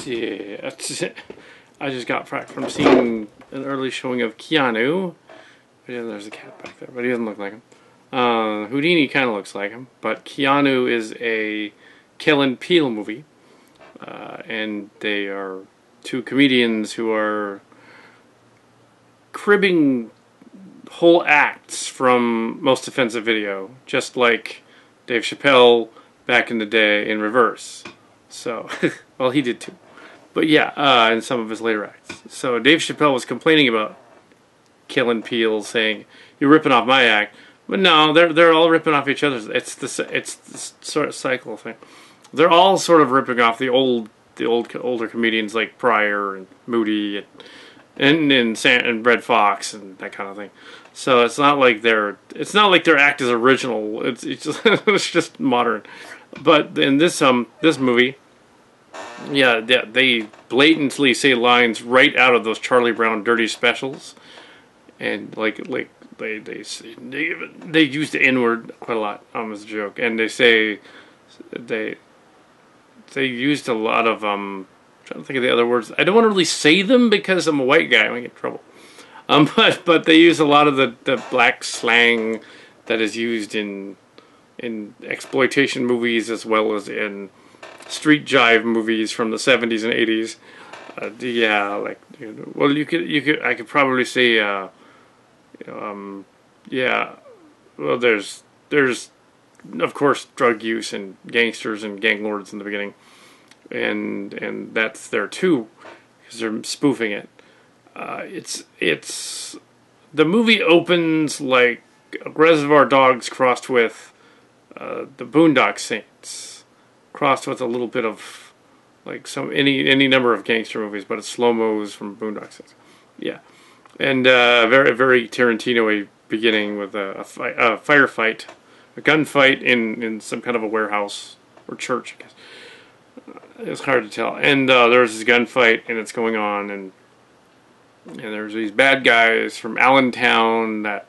see. I just got back from seeing an early showing of Keanu. Yeah, there's a cat back there, but he doesn't look like him. Houdini kind of looks like him, but Keanu is a Peele movie, and they are two comedians who are cribbing whole acts from Most Offensive Video, just like Dave Chappelle back in the day in reverse. So, well, he did too. But yeah, in some of his later acts. So Dave Chappelle was complaining about Peele, saying, "You're ripping off my act." But no, they're all ripping off each other's. It's the sort of cycle thing. They're all sort of ripping off the older comedians like Pryor and Moody and Red Fox and that kind of thing. So it's not like their act is original. It's just it's just modern. But in this movie, yeah, they blatantly say lines right out of those Charlie Brown dirty specials, and like they use the N-word quite a lot as a joke, and they say they used a lot of I'm trying to think of the other words. I don't want to really say them because I'm a white guy. I might get in trouble. But they use a lot of the black slang that is used in exploitation movies as well as in street jive movies from the 70s and 80s. Yeah, like, well, I could probably say, yeah, well, there's of course drug use and gangsters and gang lords in the beginning, and that's there too because they're spoofing it. It's the movie opens like Reservoir Dogs crossed with the Boondock Saints, crossed with a little bit of like any number of gangster movies, but it's slow-mos from Boondock Saints. Yeah, and very very Tarantino-y beginning with a firefight, a gunfight in some kind of a warehouse or church, I guess. It's hard to tell. And there's this gunfight, and it's going on, and there's these bad guys from Allentown that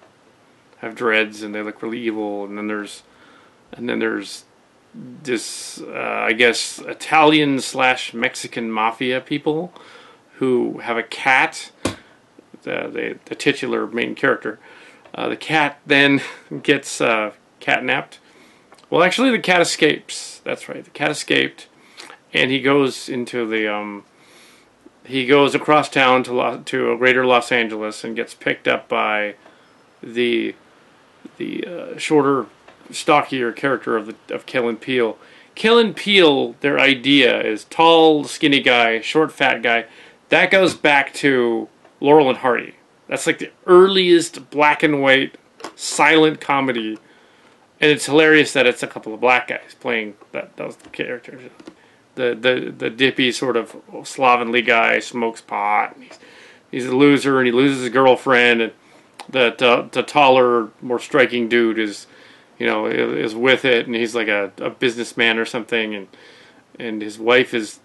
have dreads, and they look really evil. And then there's this, I guess, Italian/Mexican mafia people who have a cat. The titular main character. The cat then gets catnapped. Well, actually, the cat escapes. That's right. The cat escaped, and he goes into the he goes across town to greater Los Angeles and gets picked up by the shorter, stockier character of Kal Peele. Kal Peele, their idea is tall, skinny guy, short, fat guy. That goes back to Laurel and Hardy. That's like the earliest black and white silent comedy, and it's hilarious that it's a couple of black guys playing those characters. The dippy sort of slovenly guy smokes pot. And he's a loser, and he loses his girlfriend. And the taller, more striking dude is with it, and he's like a businessman or something, and his wife is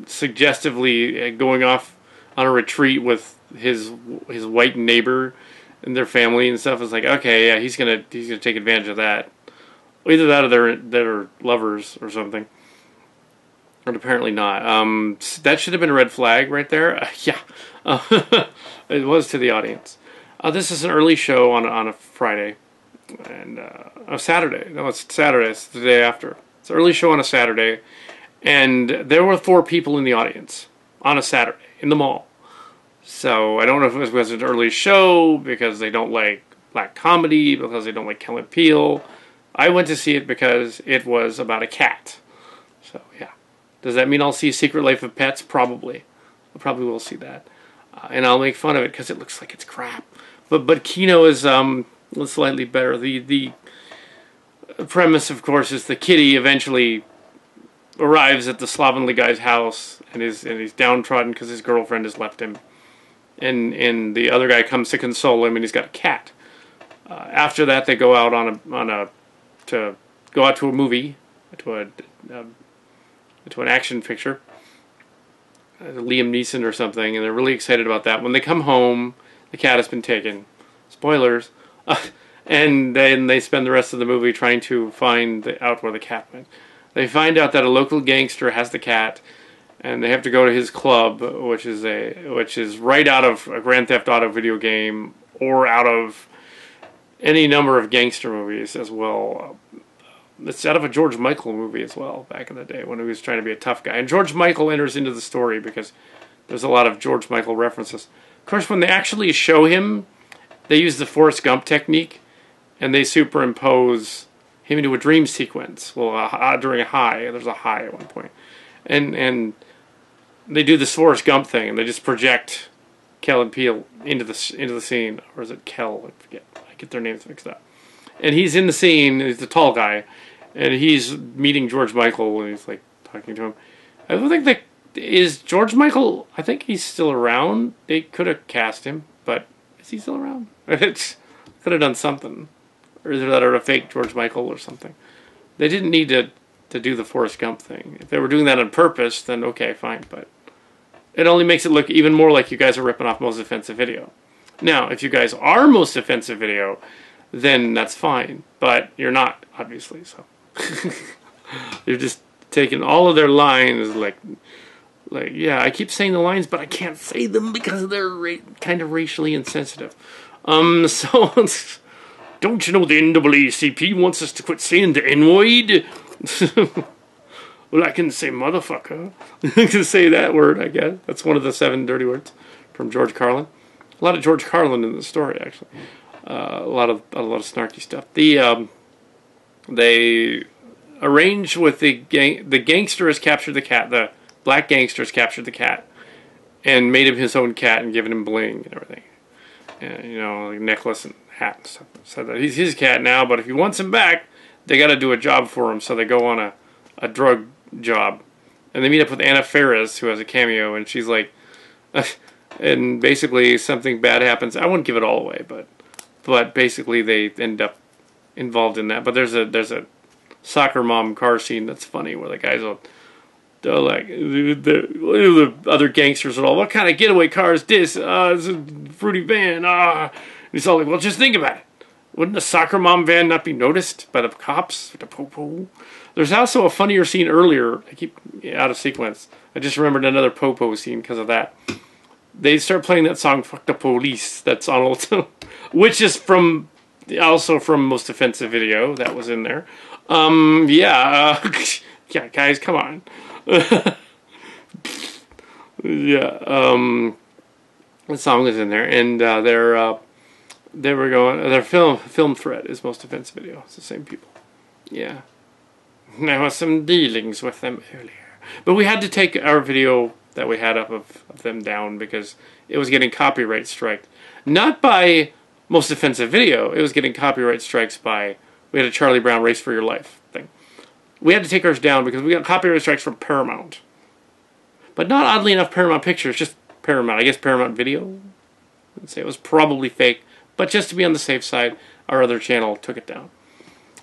suggestively going off on a retreat with his white neighbor and their family and stuff. It's like, okay, yeah, he's gonna take advantage of that. Either that or they're lovers or something. But apparently not. That should have been a red flag right there. Yeah, it was to the audience. This is an early show on a Friday and a Saturday. No, it's Saturday. It's the day after. It's an early show on a Saturday, and there were 4 people in the audience on a Saturday in the mall. So I don't know if it was because it's an early show, because they don't like black comedy, because they don't like Kal Peele. I went to see it because it was about a cat. So yeah. Does that mean I'll see Secret Life of Pets? Probably. I probably will see that. And I'll make fun of it because it looks like it's crap. But Keanu is slightly better. The premise, of course, is the kitty eventually arrives at the slovenly guy's house and he's downtrodden because his girlfriend has left him. And the other guy comes to console him, and he's got a cat. After that, they go out to a movie, to an action picture, Liam Neeson or something, and they're really excited about that. When they come home, the cat has been taken. Spoilers. And then they spend the rest of the movie trying to find out where the cat went. They find out that a local gangster has the cat, and they have to go to his club, which is right out of a Grand Theft Auto video game or out of any number of gangster movies as well. It's out of a George Michael movie as well, back in the day when he was trying to be a tough guy. And George Michael enters into the story because there's a lot of George Michael references. Of course, when they actually show him, they use the Forrest Gump technique, and they superimpose him into a dream sequence. Well, during a high, there's a high at one point, and they do this Forrest Gump thing, and they just project Kal and Peele into the scene, or is it Kel? I forget. I get their names mixed up. And he's in the scene. He's the tall guy, and he's meeting George Michael, and he's like talking to him. I don't think that is George Michael. I think he's still around. They could have cast him, but is he still around? It could have done something, or is that a fake George Michael or something? They didn't need to do the Forrest Gump thing. If they were doing that on purpose, then okay, fine. But it only makes it look even more like you guys are ripping off Most Offensive Video. Now, if you guys are Most Offensive Video, then that's fine. But you're not, obviously. So you're just taking all of their lines, like yeah, I keep saying the lines, but I can't say them because they're kind of racially insensitive. So don't you know the NAACP wants us to quit saying the N-word? Well, I can say motherfucker. I can say that word, I guess. That's one of the 7 dirty words from George Carlin. A lot of George Carlin in the story, actually. A lot of snarky stuff. They arrange with the gangster has captured the cat. The black gangster has captured the cat and made him his own cat and given him bling and everything. And, like necklace and hat and stuff. So that he's his cat now, but if he wants him back, they got to do a job for him. So they go on a drug job, and they meet up with Anna Faris, who has a cameo, and she's like, and basically something bad happens. I won't give it all away, but basically they end up involved in that. But there's a soccer mom car scene that's funny where the guys they're like the other gangsters are all, what kind of getaway car is this? It's a fruity van. And he's all like, well, just think about it. Wouldn't a soccer mom van not be noticed by the cops? The po-po. There's also a funnier scene earlier. I keep out of sequence. I just remembered another po-po scene because of that. They start playing that song "Fuck the Police." That's on old, which is also from Most Offensive Video. That was in there. Yeah, guys, come on. Yeah, the song is in there, and their film thread is Most Offensive Video. It's the same people. Yeah. There was some dealings with them earlier. But we had to take our video that we had up of them down because it was getting copyright striked. Not by Most Offensive Video. It was getting copyright strikes by, we had a Charlie Brown Race for Your Life thing. We had to take ours down because we got copyright strikes from Paramount. But not oddly enough Paramount Pictures, just Paramount. I guess Paramount Video. I'd say it was probably fake. But just to be on the safe side, our other channel took it down.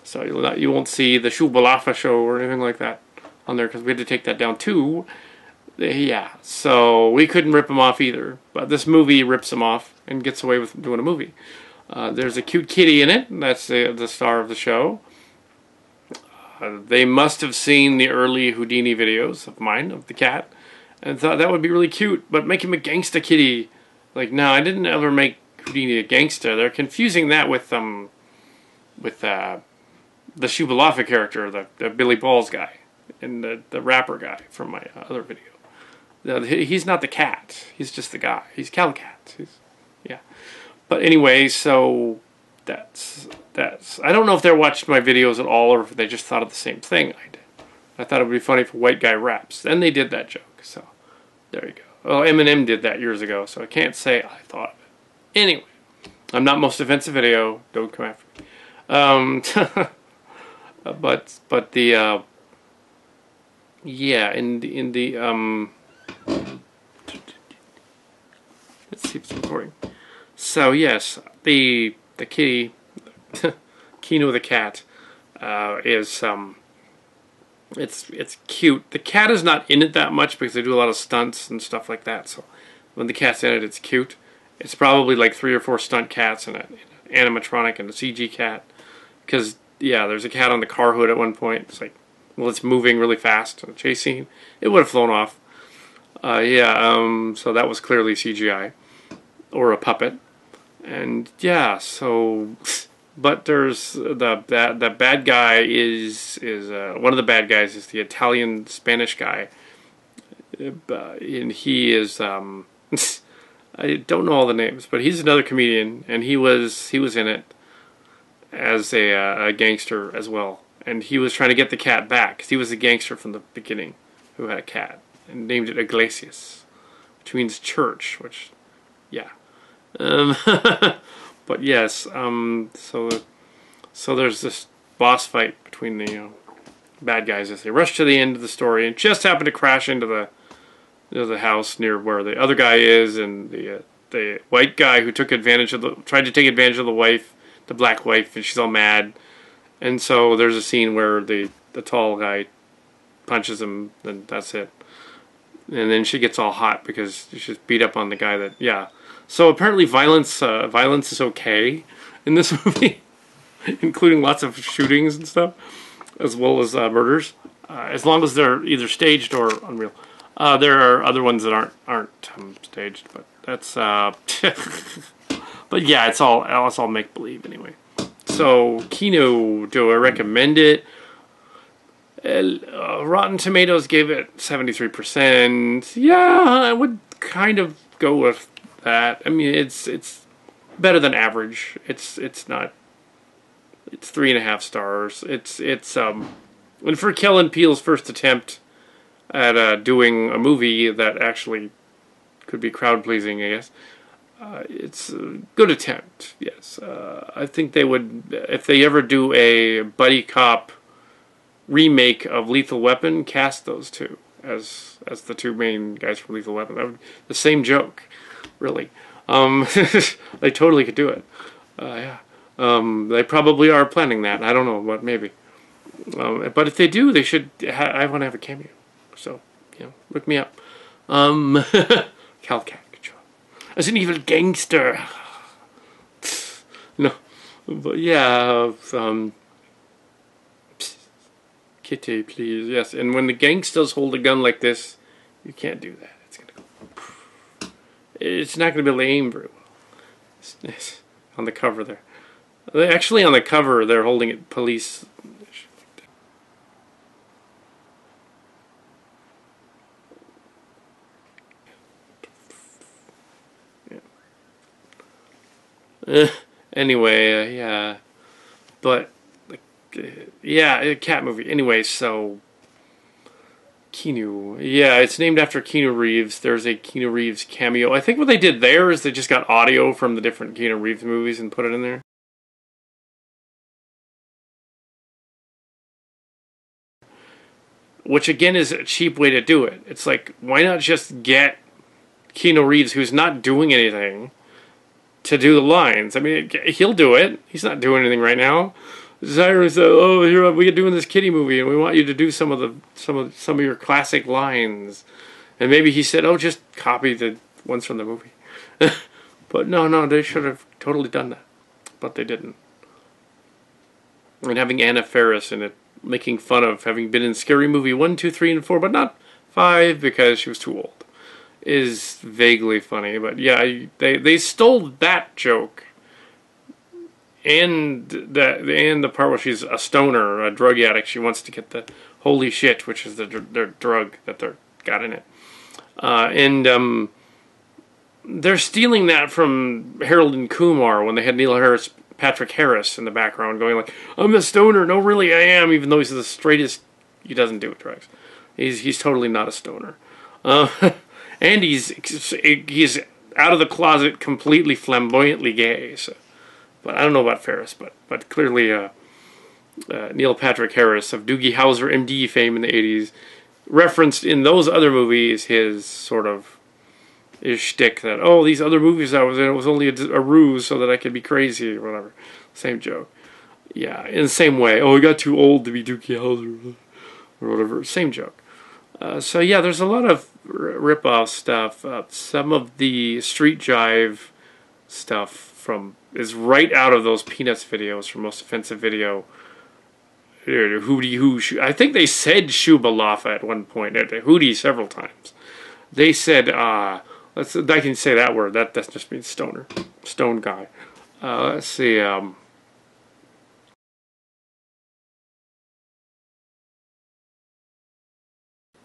So you won't see the Shubalafa show or anything like that on there because we had to take that down too. Yeah, so we couldn't rip them off either. But this movie rips them off and gets away with doing a movie. There's a cute kitty in it. That's the star of the show. They must have seen the early Houdini videos of mine, of the cat, and thought that would be really cute. But make him a gangsta kitty. Like, no, I didn't ever make Houdini a gangsta. They're confusing that with the Shubalafa character, the Billy Balls guy, and the rapper guy from my other video. He's not the cat. He's just the guy. He's Kal Kat. Yeah. But anyway, so that's. I don't know if they watched my videos at all or if they just thought of the same thing I did. I thought it would be funny if a white guy raps. Then they did that joke. So there you go. Well, Eminem did that years ago, so I can't say I thought of it. Anyway, I'm not Most Offensive Video. Don't come after me. But the yeah, in the let's see if it's recording. So yes, the kitty, Keanu the cat, is it's cute. The cat is not in it that much because they do a lot of stunts and stuff like that. So when the cat's in it, it's cute. It's probably like 3 or 4 stunt cats and an animatronic and a CG cat. Because yeah, there's a cat on the car hood at one point. It's like, well, it's moving really fast in a chase scene. It would have flown off. Yeah, so that was clearly CGI or a puppet. And yeah, so but there's the bad guy is one of the bad guys is the Italian Spanish guy, and he is I don't know all the names, but he's another comedian, and he was in it as a gangster as well, and he was trying to get the cat back because he was a gangster from the beginning who had a cat and named it Iglesias, which means church, which yeah. Um, but yes, so there's this boss fight between the bad guys as they rush to the end of the story and just happen to crash into the house near where the other guy is, and the white guy who tried to take advantage of the wife, the black wife, and she's all mad. And so there's a scene where the tall guy punches him, and that's it. And then she gets all hot because she's beat up on the guy that, yeah. So apparently violence is okay in this movie, including lots of shootings and stuff, as well as murders, as long as they're either staged or unreal. There are other ones that aren't staged, but that's but yeah, it's all make believe anyway. So Keanu, do I recommend it? Rotten Tomatoes gave it 73%. Yeah, I would kind of go with that. I mean, it's better than average. It's not. It's 3.5 stars. It's and for Kellen Peele's first attempt at doing a movie that actually could be crowd pleasing, I guess. It's a good attempt. Yes, I think they would, if they ever do a buddy cop remake of Lethal Weapon, cast those two as the two main guys from Lethal Weapon. The same joke, really. They totally could do it. Yeah. They probably are planning that. I don't know, but maybe. But if they do, they should. I want to have a cameo. So, look me up. Kal Kat, good job. As an evil gangster. No, but yeah. Kitty, please. Yes, and when the gangsters hold a gun like this, you can't do that. It's gonna go. It's not gonna be able to aim very well. It's on the cover there. Actually, on the cover, they're holding it police. Anyway, yeah. But, yeah, a cat movie. Anyway, so Keanu. Yeah, it's named after Keanu Reeves. There's a Keanu Reeves cameo. I think what they did there is they just got audio from the different Keanu Reeves movies and put it in there. Which, again, is a cheap way to do it. It's like, why not just get Keanu Reeves, who's not doing anything, to do the lines? I mean, he'll do it. He's not doing anything right now. Zyron said, "Oh, here we're doing this kitty movie, and we want you to do some of your classic lines." And maybe he said, "Oh, just copy the ones from the movie." But no, they should have totally done that, but they didn't. And having Anna Faris in it, making fun of having been in Scary Movie 1, 2, 3, and 4, but not 5 because she was too old, is vaguely funny. But yeah, they stole that joke. And the part where she's a stoner, a drug addict, she wants to get the holy shit, which is their drug that they're got in it, and they're stealing that from Harold and Kumar when they had Patrick Harris in the background going like, "I'm the stoner." No, really, I am. Even though he's the straightest, he doesn't do drugs. He's totally not a stoner, and he's out of the closet, completely flamboyantly gay. So. But I don't know about Ferris, but clearly Neil Patrick Harris of Doogie Howser MD fame in the 80s referenced in those other movies his shtick that, oh, these other movies I was in, it was only a ruse so that I could be crazy or whatever. Same joke. Yeah, in the same way. Oh, he got too old to be Doogie Howser or whatever. Same joke. So yeah, there's a lot of rip-off stuff. Some of the street jive stuff is right out of those Peanuts videos from Most Offensive Video. Hootie Hoo. I think they said Shuba Laffa at one point. Hootie several times. They said, I can say that word. That just means stoner, stone guy. Let's see.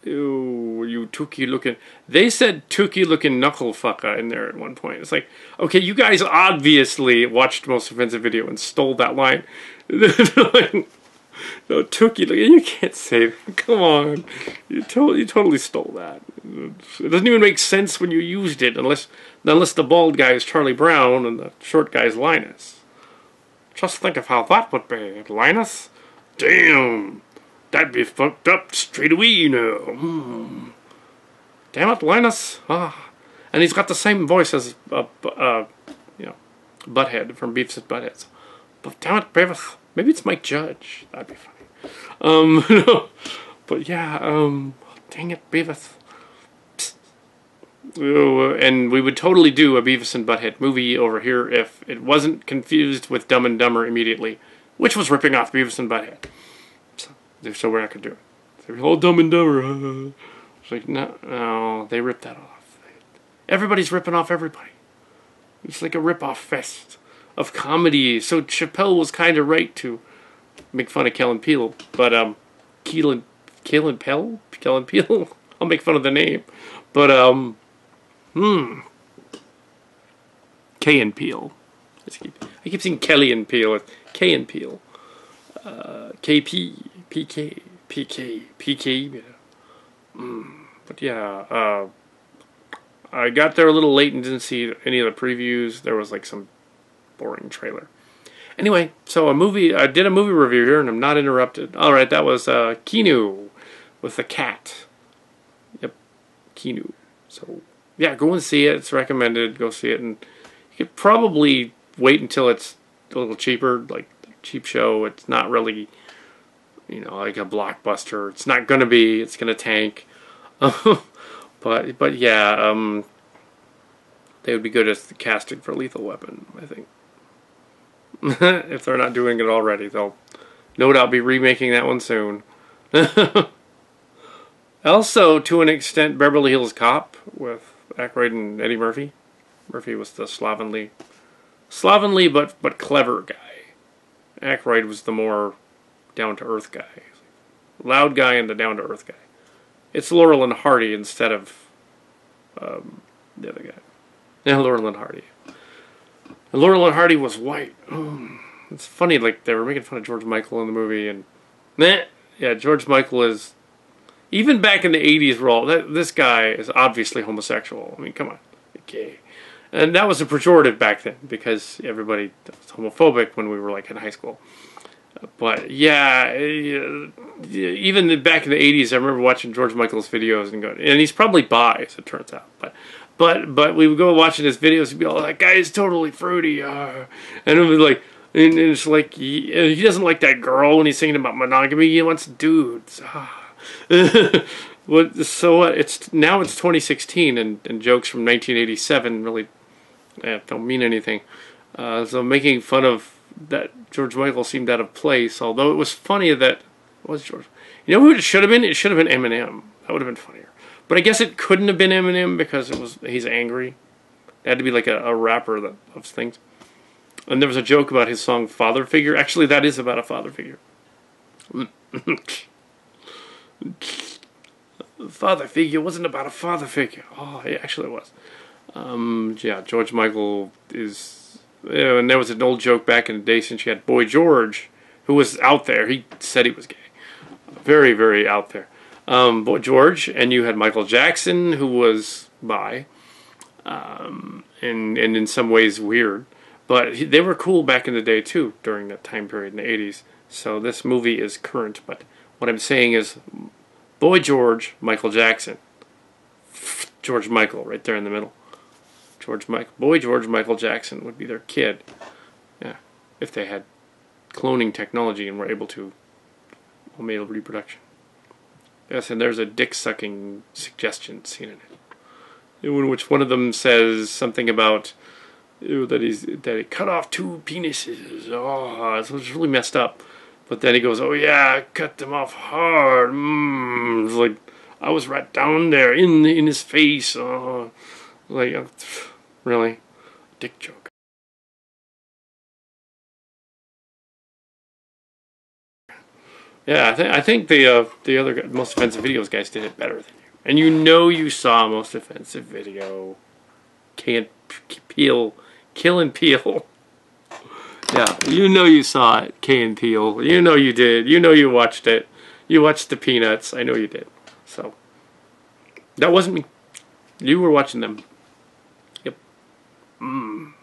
Ew, you tookie looking. They said tookie looking knuckle fucker in there at one point. It's like, okay, you guys obviously watched Most Offensive Video and stole that line. Like, no, tookie looking. You can't say that. Come on, you totally stole that. It doesn't even make sense when you used it, unless the bald guy is Charlie Brown and the short guy is Linus. Just think of how that would be, Linus. Damn. That'd be fucked up straight away, you know. Damn it, Linus. And he's got the same voice as, Butthead from Beavis and Butthead. But damn it, Beavis. Maybe it's Mike Judge. That'd be funny. But yeah, dang it, Beavis. And we would totally do a Beavis and Butthead movie over here if it wasn't confused with Dumb and Dumber immediately, which was ripping off Beavis and Butthead. So we're not going to do it. They're all Dumb and Dumber. It's like, no, they ripped that off. Everybody's ripping off everybody. It's like a rip-off fest of comedy. So Chappelle was kind of right to make fun of Kal and Peele. But, Kal and Peele? I'll make fun of the name. But, K and Peele. I keep saying Kelly and Peele. It's K and Peele. KP. PK, yeah. But yeah, I got there a little late and didn't see any of the previews. There was like some boring trailer. Anyway, so I did a movie review here and I'm not interrupted. Alright, that was Keanu with the cat. Yep, Keanu. So, yeah, go and see it. It's recommended. Go see it. And you could probably wait until it's a little cheaper, like cheap show. It's not really, like a blockbuster. It's not going to be. It's going to tank. But yeah, they would be good as the casting for Lethal Weapon, I think. If they're not doing it already, they'll no doubt be remaking that one soon. Also, to an extent, Beverly Hills Cop with Aykroyd and Eddie Murphy. Murphy was the slovenly but clever guy. Aykroyd was the more down-to-earth guy. Loud guy and the down-to-earth guy. It's Laurel and Hardy instead of the other guy. Yeah, Laurel and Hardy. And Laurel and Hardy was white. It's funny, like, they were making fun of George Michael in the movie, and yeah, George Michael is, even back in the 80s role, this guy is obviously homosexual. I mean, come on, gay. And that was a pejorative back then, because everybody was homophobic when we were, like, in high school. But, yeah, even back in the 80s, I remember watching George Michael's videos and going, and he's probably bi, as it turns out, but we would go watching his videos and be all, that guy is totally fruity, and it was like, and it's like, he doesn't like that girl when he's singing about monogamy, he wants dudes. So it's now it's 2016, and jokes from 1987 really don't mean anything. So making fun of that George Michael seemed out of place, although it was funny that it was George. You know who it should have been? It should have been Eminem. That would have been funnier. But I guess it couldn't have been Eminem because he's angry. It had to be like a rapper of things. And there was a joke about his song Father Figure. Actually, that is about a father figure. Father figure wasn't about a father figure. Oh, it actually was. Yeah, George Michael is... and there was an old joke back in the day since you had Boy George, who was out there. He said he was gay. Very, very out there. Boy George, and you had Michael Jackson, who was bi, and in some ways weird. But they were cool back in the day, too, during that time period in the 80s. So this movie is current, but what I'm saying is Boy George, Michael Jackson. George Michael, right there in the middle. Boy George, Michael Jackson would be their kid. Yeah, if they had cloning technology and were able to male reproduction. Yes, and there's a dick-sucking suggestion scene in it, in which one of them says something about that he cut off 2 penises. Oh, it's really messed up. But then he goes, "Oh yeah, I cut them off hard." It's like, I was right down there in his face. Like, really? Dick joke. Yeah, I think the other most offensive videos guys did it better than you. And you know you saw most offensive video. Can't Peele, Kill and Peele. Yeah, you know you saw it, K and Peele. You know you did. You know you watched it. You watched the Peanuts. I know you did. So that wasn't me. You were watching them. Yep. And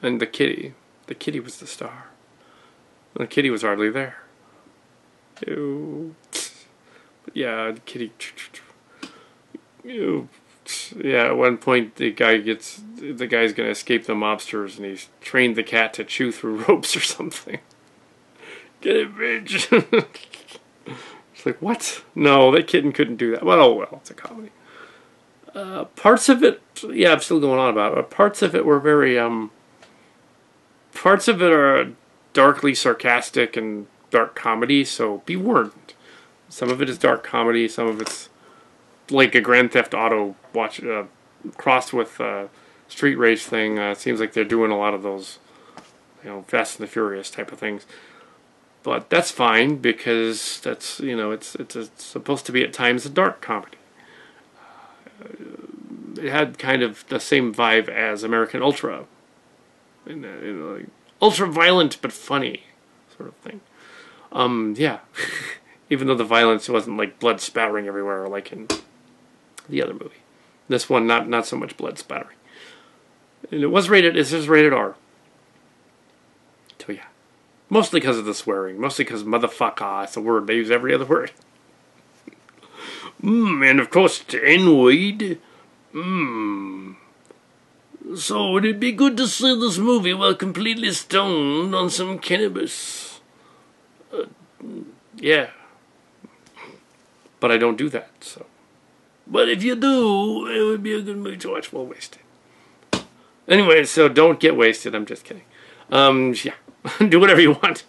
the kitty. The kitty was the star. The kitty was hardly there. Ew. But yeah, the kitty. Ew. Yeah, at one point the guy's gonna escape the mobsters, and he's trained the cat to chew through ropes or something. Get it, bitch. It's like, what? No, that kitten couldn't do that. Well, oh well, it's a comedy. Parts of it, yeah, I'm still going on about it, but parts of it were very, parts of it are darkly sarcastic and dark comedy, so be warned. Some of it is dark comedy, some of it's like a Grand Theft Auto crossed with street race thing. It seems like they're doing a lot of those, Fast and the Furious type of things. But that's fine, because that's, it's supposed to be at times a dark comedy. It had kind of the same vibe as American Ultra. Like, ultra violent but funny sort of thing. Yeah. Even though the violence wasn't like blood spattering everywhere like in the other movie. This one, not so much blood spattering. And it is rated R. So yeah. Mostly because of the swearing. Mostly because motherfucker, it's a word they use every other word. And of course the N-word. So it'd be good to see this movie while completely stoned on some cannabis. Yeah. But I don't do that, so. But if you do, it would be a good movie to watch while wasted. Anyway, so don't get wasted. I'm just kidding. Yeah. Do whatever you want.